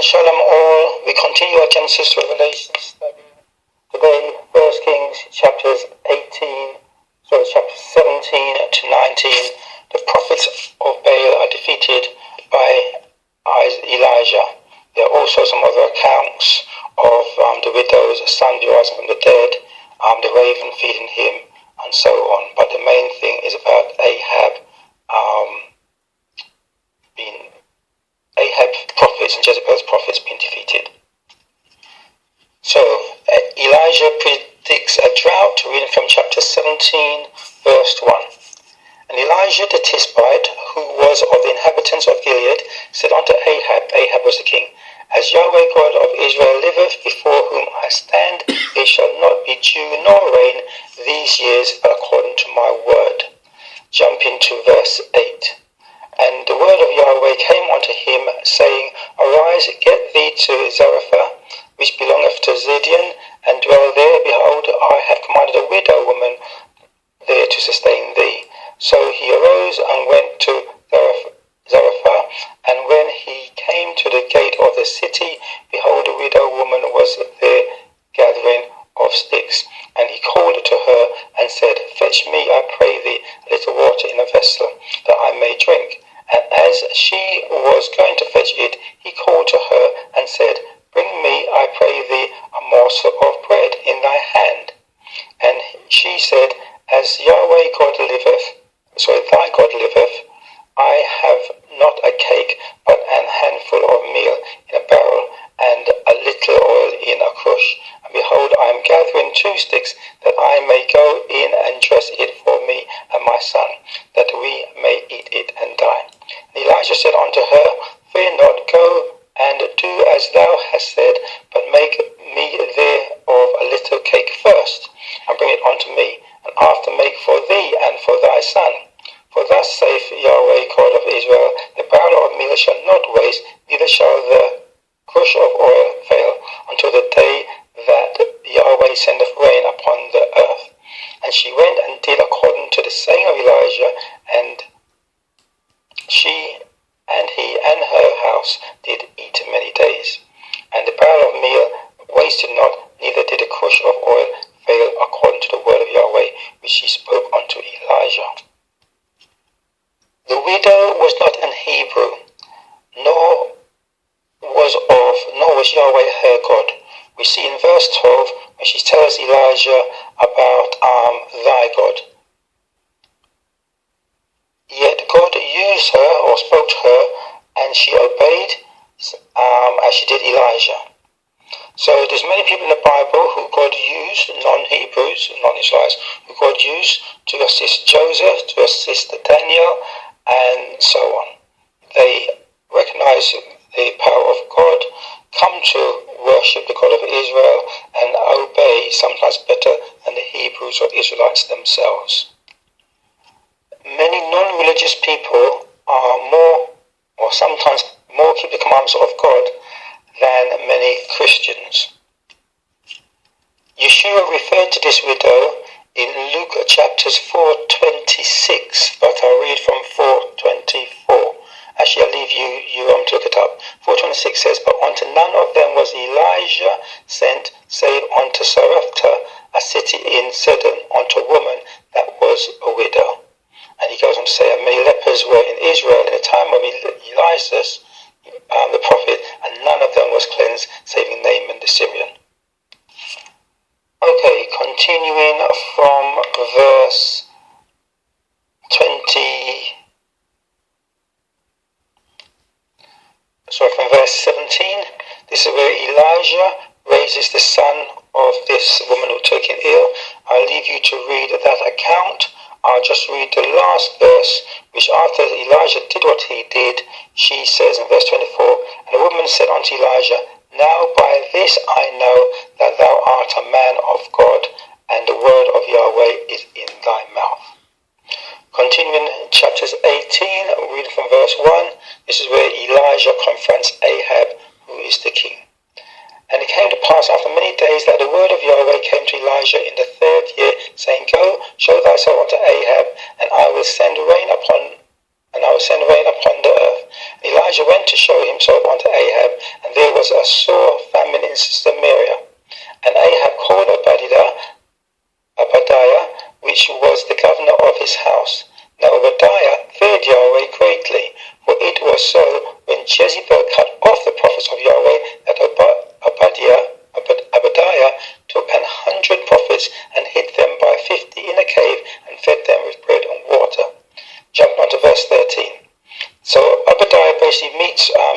Shalom all. We continue our Genesis to Revelation study. Today, 1 Kings chapters 17 to 19. The prophets of Baal are defeated by Elijah. There are also some other accounts of the widow's son rising from the dead, the raven feeding him, and so on. But the main thing is about Ahab's prophets and Jezebel's prophets being defeated. So, Elijah predicts a drought, reading from chapter 17, verse 1. And Elijah the Tishbite, who was of the inhabitants of Gilead, said unto Ahab was the king, As Yahweh God of Israel liveth, before whom I stand, it shall not be dew nor rain these years according to my word. Jump into verse 8. And the word of Yahweh came unto him, saying, Arise, get thee to Zarephath, which belongeth to Zidon, and dwell there. Behold, I have commanded a widow woman there to sustain thee. So he arose and went to Zarephath, and when he came to the gate of the city, behold, a widow woman was there gathering of sticks. And he called to her and said, Fetch me, I pray thee, a little water in a vessel, that I may drink. And as she was going to fetch it, he called to her and said, Bring me, I pray thee, a morsel of bread in thy hand. And she said, As Yahweh God liveth, thy God liveth, I have not a cake, but an handful of meal in a barrel, and a little oil in a crush. And behold, I am gathering 2 sticks, that I may go in and dress it for me and my son, that we may eat it and die. And Elijah said unto her, Fear not, go and do as thou hast said, but make me thereof a little cake first, and bring it unto me, and after make for thee and for thy son. For thus saith Yahweh God of Israel, the barrel of meal shall not waste, neither shall the crush of oil fail, until the day that Yahweh sendeth rain upon the earth. And she went and did according to the saying of Elijah, and she and he and her house did eat many days. And the barrel of meal wasted not, neither did the crush of oil fail, according to the word of Yahweh, which she spoke unto Elijah. The widow was not an Hebrew, nor was Yahweh her God. We see in verse 12 when she tells Elijah about thy God. Yet God used her or spoke to her, and she obeyed as she did Elijah. So there's many people in the Bible who God used, non-Hebrews, non-Israelites, who God used to assist Joseph, to assist Daniel, and so on. They recognize the power of God, come to worship the God of Israel, and obey sometimes better than the Hebrews or Israelites themselves. Many non-religious people are more, or sometimes more, keep the commandments of God than many Christians. Yeshua referred to this widow in Luke chapters 4:26, but I'll read from 4:24. Actually, I'll leave you to look it up. 4:26 says, But unto none of them was Elijah sent, save unto Sarepta, a city in Sidon, unto a woman that was a widow. And he goes on to say, and many lepers were in Israel in the time of Elias, the prophet, and none of them was cleansed, saving Naaman the Syrian. Okay, continuing from verse 17, this is where Elijah raises the son of this woman who took him ill. I'll leave you to read that account. I'll just read the last verse, which after Elijah did what he did, she says in verse 24, And the woman said unto Elijah, Now by this I know that thou art a man of God, and the word of Yahweh is in thy mouth. Continuing chapters 18, reading from verse 1, this is where Elijah confronts Ahab, who is the king. And it came to pass after many days that the word of Yahweh came to Elijah in the 3rd year, saying, Go, show thyself unto Ahab, and I will send rain upon the earth. And Elijah went to show himself unto Ahab, and there was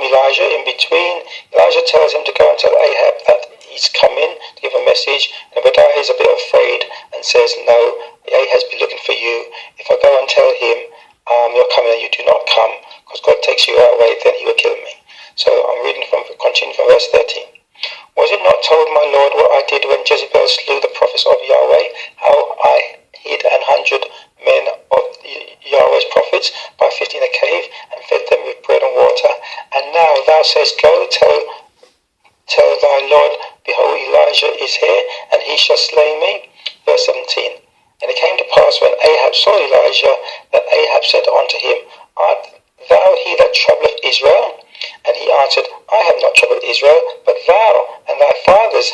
Elijah. In between, Elijah tells him to go and tell Ahab that he's coming to give a message, and Obadiah is a bit afraid and says, no, Ahab's been looking for you. If I go and tell him you're coming and you do not come, because God takes you away, then he will kill me. So I'm continuing from verse 13. Was it not told, my Lord, what I did when Jezebel slew the prophets of Yahweh, how I hid 100 men of Yahweh's prophets by 50 in a cave and fed them with bread and water? And now thou sayest, go tell thy Lord, behold, Elijah is here, and he shall slay me. Verse 17. And it came to pass when Ahab saw Elijah, that Ahab said unto him, art thou he that troubleth Israel? And he answered, I have not troubled Israel, but thou and thy father's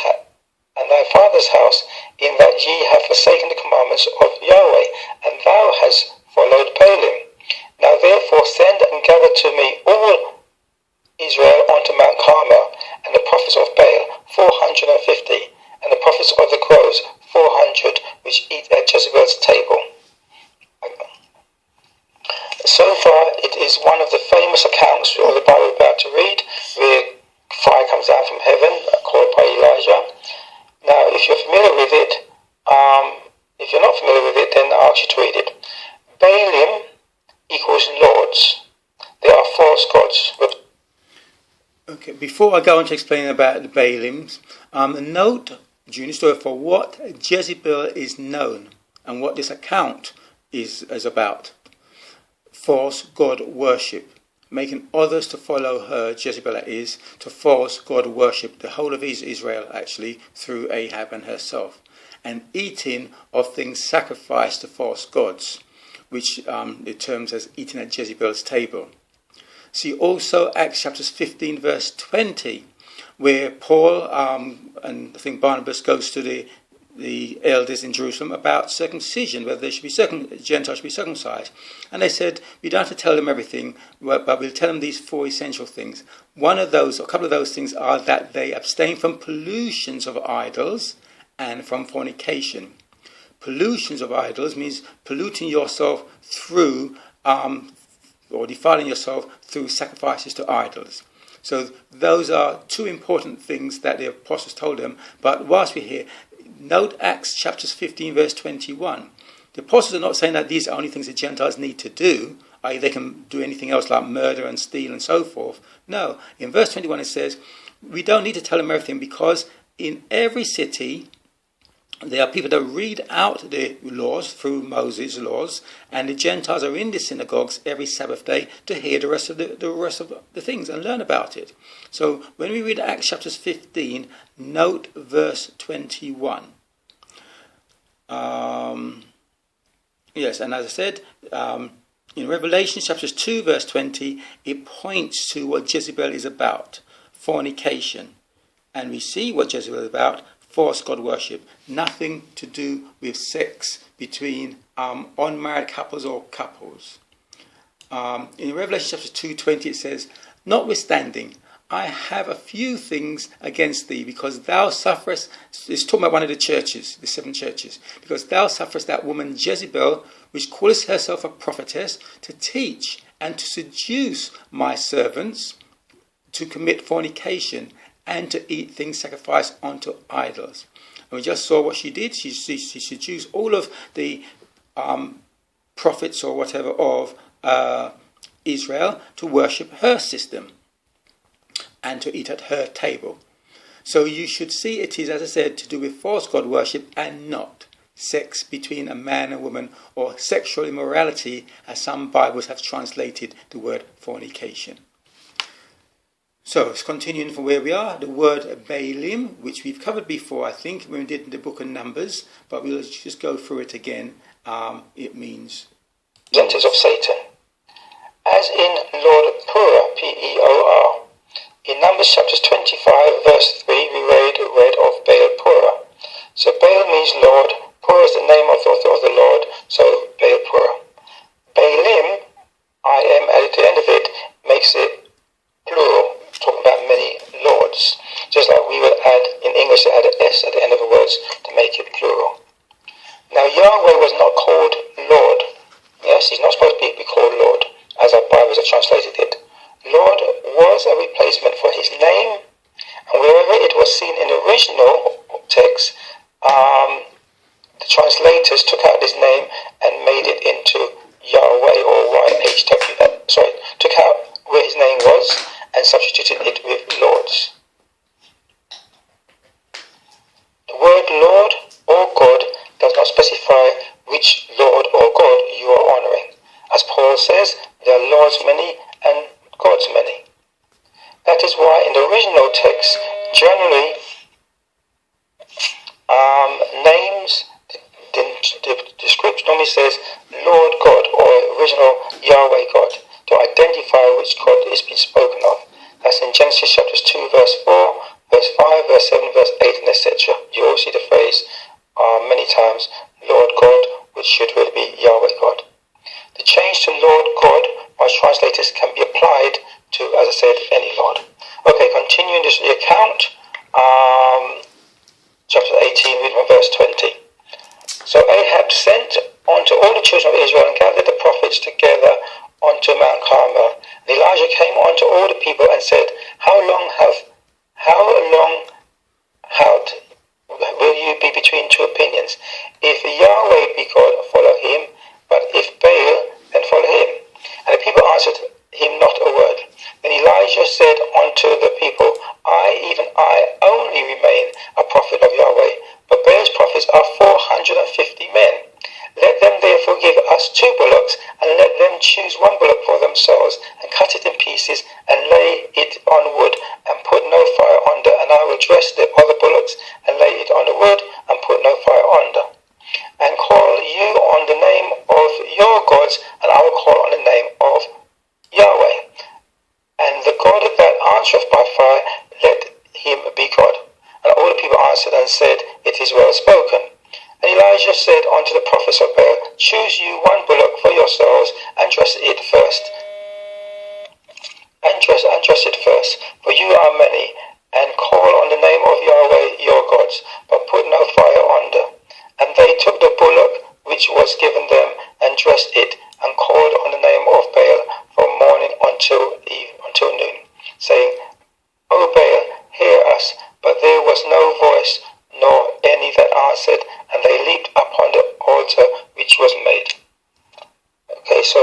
house, in that ye have forsaken the commandments of Yahweh, and thou hast followed Baalim. Now therefore send and gather to me all Israel unto Mount Carmel, and the prophets of Baal 450, and the prophets of the groves 400, which eat at Jezebel's table. So far, it is one of the famous accounts of the Bible we're about to read, where fire comes down from heaven, called by Elijah. Now, if you're familiar with it, if you're not familiar with it, then I'll ask you to read it. Baalim equals lords. They are false gods. Okay, before I go on to explain about the Baalims, note during the story for what Jezebel is known and what this account is about. False God worship, making others to follow her, Jezebel is, to false God worship, the whole of Israel actually, through Ahab and herself, and eating of things sacrificed to false gods, which it terms as eating at Jezebel's table. See also Acts chapters 15 verse 20, where Paul and I think Barnabas goes to the elders in Jerusalem about circumcision, whether they should be Gentiles should be circumcised. And they said, we don't have to tell them everything, but we'll tell them these 4 essential things. One of those, a couple of those things are that they abstain from pollutions of idols and from fornication. Pollutions of idols means polluting yourself through, or defiling yourself through sacrifices to idols. So those are 2 important things that the apostles told them. But whilst we're here, note Acts chapters 15 verse 21. The apostles are not saying that these are only things that Gentiles need to do, i.e. they can do anything else like murder and steal and so forth. No, in verse 21 it says, we don't need to tell them everything, because in every city there are people that read out the laws through Moses' laws, and the Gentiles are in the synagogues every Sabbath day to hear the rest of the things and learn about it. So when we read Acts chapters 15, note verse 21. Yes, and as I said, in Revelation chapters 2 verse 20, it points to what Jezebel is about, fornication. And we see what Jezebel is about, false God worship. Nothing to do with sex between unmarried couples or couples. In Revelation chapter 2:20 it says, notwithstanding, I have a few things against thee, because thou sufferest, it's talking about one of the churches, the 7 churches, because thou sufferest that woman Jezebel, which calleth herself a prophetess, to teach and to seduce my servants to commit fornication and to eat things sacrificed unto idols. And we just saw what she did. She seduced all of the prophets or whatever of Israel to worship her system and to eat at her table. So you should see it is, as I said, to do with false God worship and not sex between a man and woman, or sexual immorality, as some Bibles have translated the word fornication. So, it's continuing from where we are, the word Baalim, which we've covered before, I think, when we did the book of Numbers, but we'll just go through it again. It means representatives of Satan. As in Lord Purah, P-E-O-R. In Numbers chapters 25, verse 3, we read of Baal Purah. So Baal means Lord, Purah is the name of the Lord, so Baal Purah. Baalim, I-M added to the end of it, makes it plural, talking about many lords. Just like we would add, in English, add an S at the end of the words to make it plural. Now Yahweh was not called Lord. Yes, he's not supposed to be called Lord, as our Bibles have translated it. Lord was a Paul says, there are lords many and gods many. That is why in the original text, generally, names, the scripture normally says Lord God or original Yahweh God to identify which God is being spoken of. That's in Genesis chapters 2 verse 4, verse 5, verse 7, verse 8 and etc. You all see the phrase many times, Lord God, which should really be Yahweh God. The change to Lord God by translators can be applied to, as I said, any Lord. Okay, continuing this the account, chapter 18, reading from verse 20. So Ahab sent unto all the children of Israel and gathered the prophets together unto Mount Carmel. And Elijah came unto all the people and said, How long will you be between two opinions? If Yahweh be God, follow him, but if Baal, then follow him. And the people answered him not a word. Then Elijah said unto the people, even I, only remain a prophet of Yahweh, but Baal's prophets are 450 men. Let them therefore give us 2 bullocks, and let them choose 1 bullock for themselves, and cut it in pieces, and lay it on wood, and put no fire under, and I will dress the other bullocks, and lay it on the wood, and put no fire under. And call you on the name of your gods, and I will call on the name of Yahweh. And the God that answereth by fire, let him be God. And all the people answered and said, It is well spoken. And Elijah said unto the prophets of Baal, Choose you 1 bullock for yourselves, and dress it first. And dress it first, for you are many, and call on the name of Yahweh your gods, but put no fire under. And they took the bullock which was given them, and dressed it, and called on the name of Baal from morning until noon, saying, O Baal, hear us. But there was no voice, nor any that answered, and they leaped upon the altar which was made. Okay, so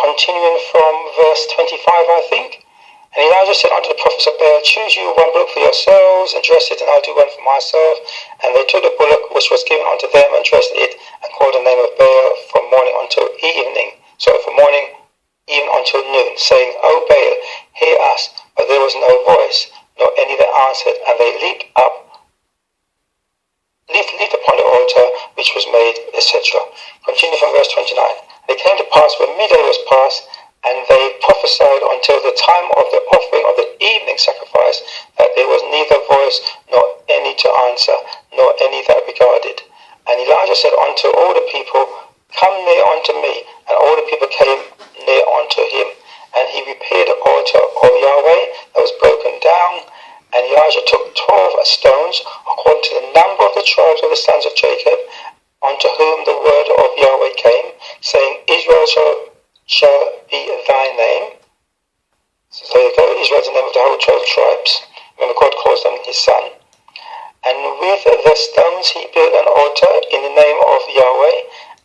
continuing from verse 25, I think. And Elijah said unto the prophets of Baal, Choose you 1 bullock for yourselves, and dress it, and I'll do 1 for myself. And they took the bullock which was given unto them, and dressed it, and called the name of Baal from morning until evening. So from morning even until noon, saying, O Baal, hear us. But there was no voice, nor any that answered, and they leaped upon the altar which was made, etc. Continue from verse 29. And it came to pass when midday was past, and they prophesied until the time of the offering of the evening sacrifice, that there was neither voice, nor any to answer, nor any that regarded. And Elijah said unto all the people, Come near unto me. And all the people came near unto him. And he repaired the altar of Yahweh that was broken down. And Elijah took 12 stones, according to the number of the tribes of the sons of Jacob, unto whom the word of Yahweh came, saying, Israel shall be thy name. So there you go, Israel is the name of the whole 12 tribes. Remember, God calls them his son. And with the stones he built an altar in the name of Yahweh,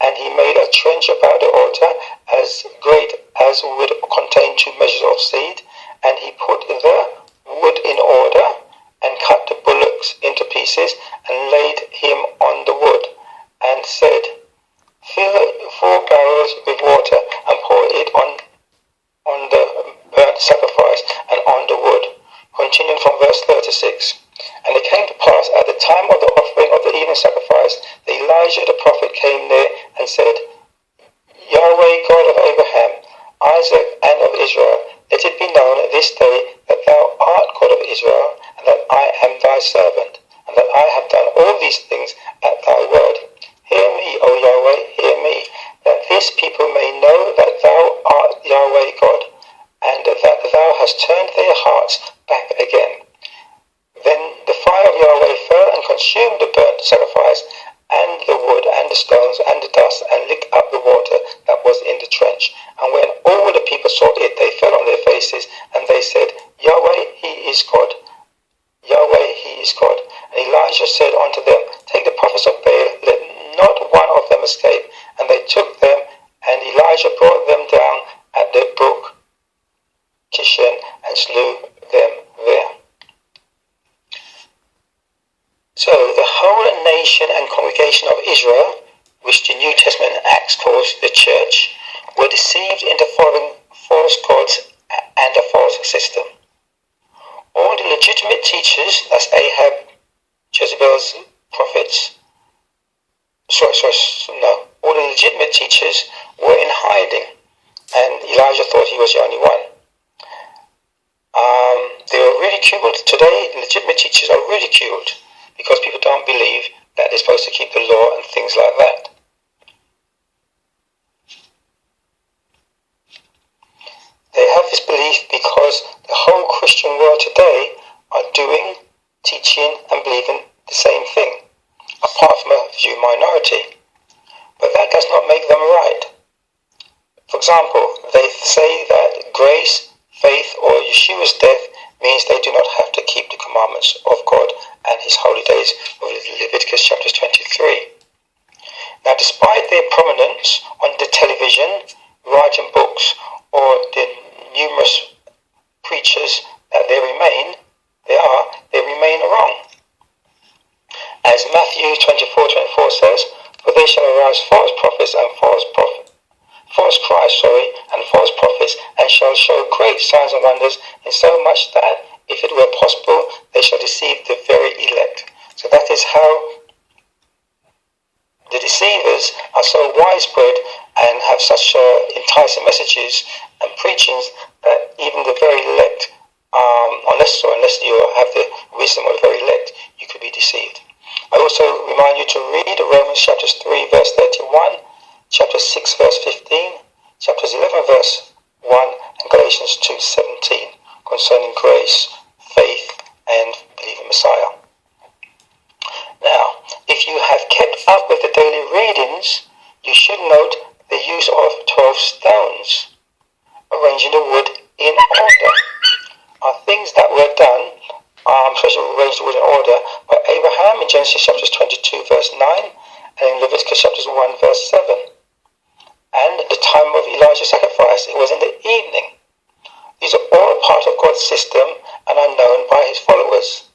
and he made a trench about the altar as great as would contain 2 measures of seed. And he put the wood in order, and cut the bullocks into pieces, and laid him on the wood, and said, Fill 4 barrels with water, and pour it on the burnt sacrifice, and on the wood. Continuing from verse 36. And it came to pass at the time of the offering of the evening sacrifice, that Elijah the prophet came near, and said, Yahweh God of Abraham, Isaac, and of Israel, let it be known this day that thou art God of Israel, and that I am thy servant, and that I have done all these things at thy word. Hear me, O Yahweh, hear me, that this people may know that thou art Yahweh God, and that thou hast turned their hearts back again. Then the fire of Yahweh fell and consumed the burnt sacrifice, and the wood, and the stones, and the dust, and licked up the water that was in the trench. And when all the people saw it, they fell on their faces, and they said, Yahweh, he is God. Yahweh, he is God. And Elijah said unto them, Take the prophets of Baal, let not one of them escape. And they took them, and Elijah brought them down at the brook Kishon, and slew them there. So the whole nation and congregation of Israel, which the New Testament Acts calls the church, were deceived into following false gods and a false system. All the legitimate teachers, that's Ahab, Jezebel's prophets, all the legitimate teachers were in hiding, and Elijah thought he was the only one. They were ridiculed. Today, legitimate teachers are ridiculed because people don't believe that they're supposed to keep the law and things like that. They have this belief because the whole Christian world today are doing, teaching and believing the same thing, apart from a few minority. But that does not make them right. For example, they say that grace, faith or Yeshua's death means they do not have to keep the commandments of God and his holy days of Leviticus chapters 23. Now, despite their prominence on the television, writing books, or the numerous preachers that they remain wrong. As Matthew 24:24 says, for they shall arise false prophets and false Christ, and false prophets, and shall show great signs and wonders, in so much that, if it were possible, they shall deceive the very elect. So that is how the deceivers are so widespread and have such enticing messages and preachings that even the very elect, unless you have the wisdom of the very elect, you could be deceived. I also remind you to read Romans chapters 3 verse 31, chapter 6 verse 15, chapters 11 verse 1, and Galatians 2:17 concerning grace, faith, and believing Messiah. Now, if you have kept up with the daily readings, you should note the use of 12 stones, arranging the wood in order. Are things that were done, especially arranged the wood in order, by Abraham in Genesis chapters 22 verse 9, and in Leviticus chapters 1 verse 7. And the time of Elijah's sacrifice, it was in the evening. These are all part of God's system and are known by his followers.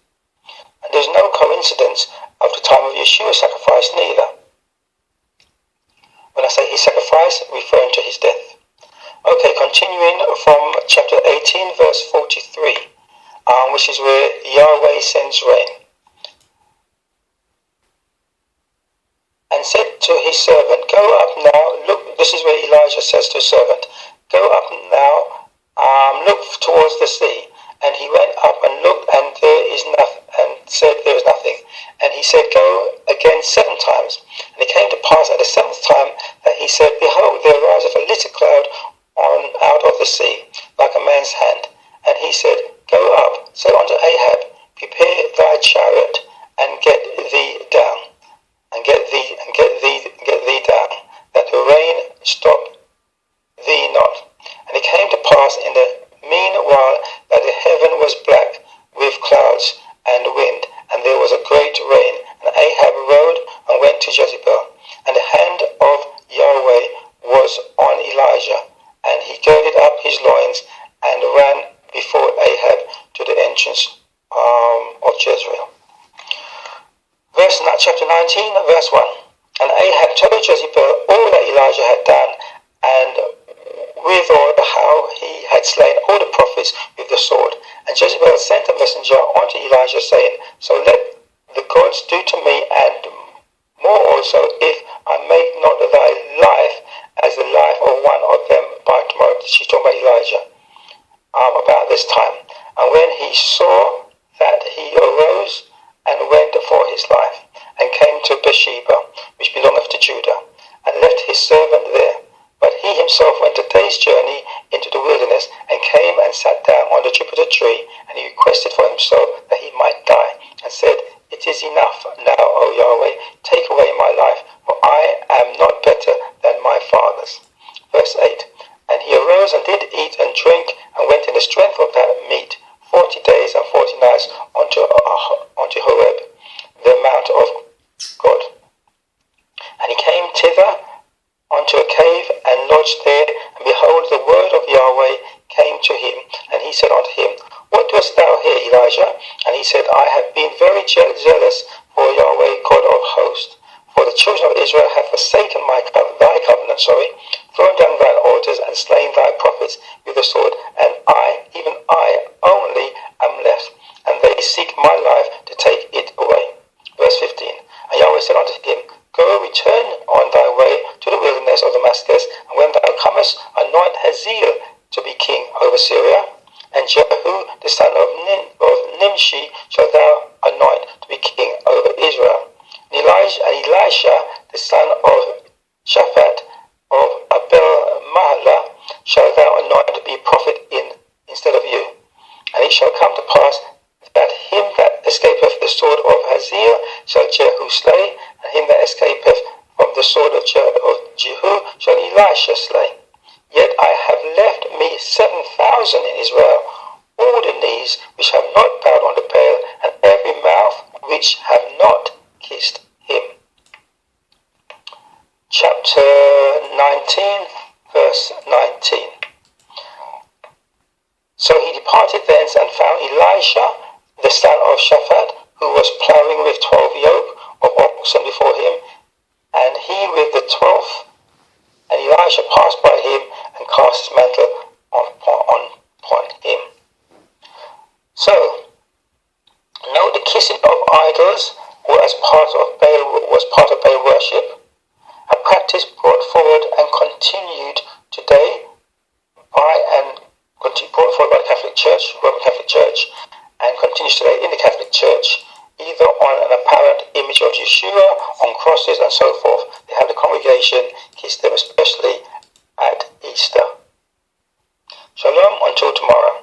And there's no coincidence of the time of Yeshua's sacrifice neither. When I say his sacrifice, referring to his death. Okay, continuing from chapter 18 verse 43, which is where Yahweh sends rain. And said to his servant, go up now, look, this is where Elijah says to his servant, go up now, look towards the sea. And he went up and looked, and there is nothing, and said there is nothing. And he said, go again 7 times. And it came to pass at the 7th time that he said, behold, there riseth a little cloud out of the sea, like a man's hand. And he said, go up, say unto Ahab, prepare thy chariot, and get thee down, and get thee down, that the rain stop thee not. And it came to pass in the meanwhile that the heaven was black with clouds and wind, and there was a great rain. And Ahab rode and went to Jezebel, and the hand of Yahweh was on Elijah, and he girded up his loins and ran before Ahab to the entrance of Jezreel. Chapter 19, verse 1. And Ahab told Jezebel all that Elijah had done, and withal how he had slain all the prophets with the sword. And Jezebel sent a messenger unto Elijah, saying, so let the gods do to me, and more also, if I make not thy life as the life of one of them by tomorrow. She's talking about Elijah, about this time. And when he saw that, he arose and went for his life, and came to Beersheba, which belongeth to Judah, and left his servant there. But he himself went a day's journey into the wilderness, and came and sat down on the juniper tree, and he requested for himself that he might die, and said, it is enough now, O Yahweh, take away my life, for I am not better than my fathers. Verse 8. And he arose and did eat and drink, and went in the strength of that meat 40 days and 40 nights unto Horeb, the mount of God. And he came thither unto a cave, and lodged there, and behold, the word of Yahweh came to him, and he said unto him, what doest thou here, Elijah? And he said, I have been very zealous for Yahweh, God of hosts. For the children of Israel have forsaken thy covenant, thrown down thine altar, daughters and slain thy prophets with the sword, and I, even I only, am left, and they seek my life to take it away. Verse 15. And Yahweh said unto him, Go, return on thy way to the wilderness of Damascus, and when thou comest, anoint Hazael to be king over Syria, and Jehu the son of Nimshi shalt thou anoint to be king over Israel. And Elisha the son of Shaphat of Abel Mahlah shalt thou anoint to be prophet instead of you. And it shall come to pass that him that escapeth the sword of Hazael shall Jehu slay, and him that escapeth from the sword of Jehu shall Elisha slay. Yet I have left me 7,000 in Israel, all the knees which have not bowed unto Baal, and every mouth which have not kissed him. Chapter 19, verse 19. So he departed thence and found Elisha, the son of Shaphat, who was ploughing with 12 yoke of oxen before him, and he with the 12th. And Elisha passed by him and cast his mantle upon him. So, note the kissing of idols was part of Baal worship, a practice brought forward and continued today by the Catholic Church, Roman Catholic Church, and continues today in the Catholic Church, either on an apparent image of Yeshua, on crosses and so forth. They have the congregation kiss them, especially at Easter. Shalom until tomorrow.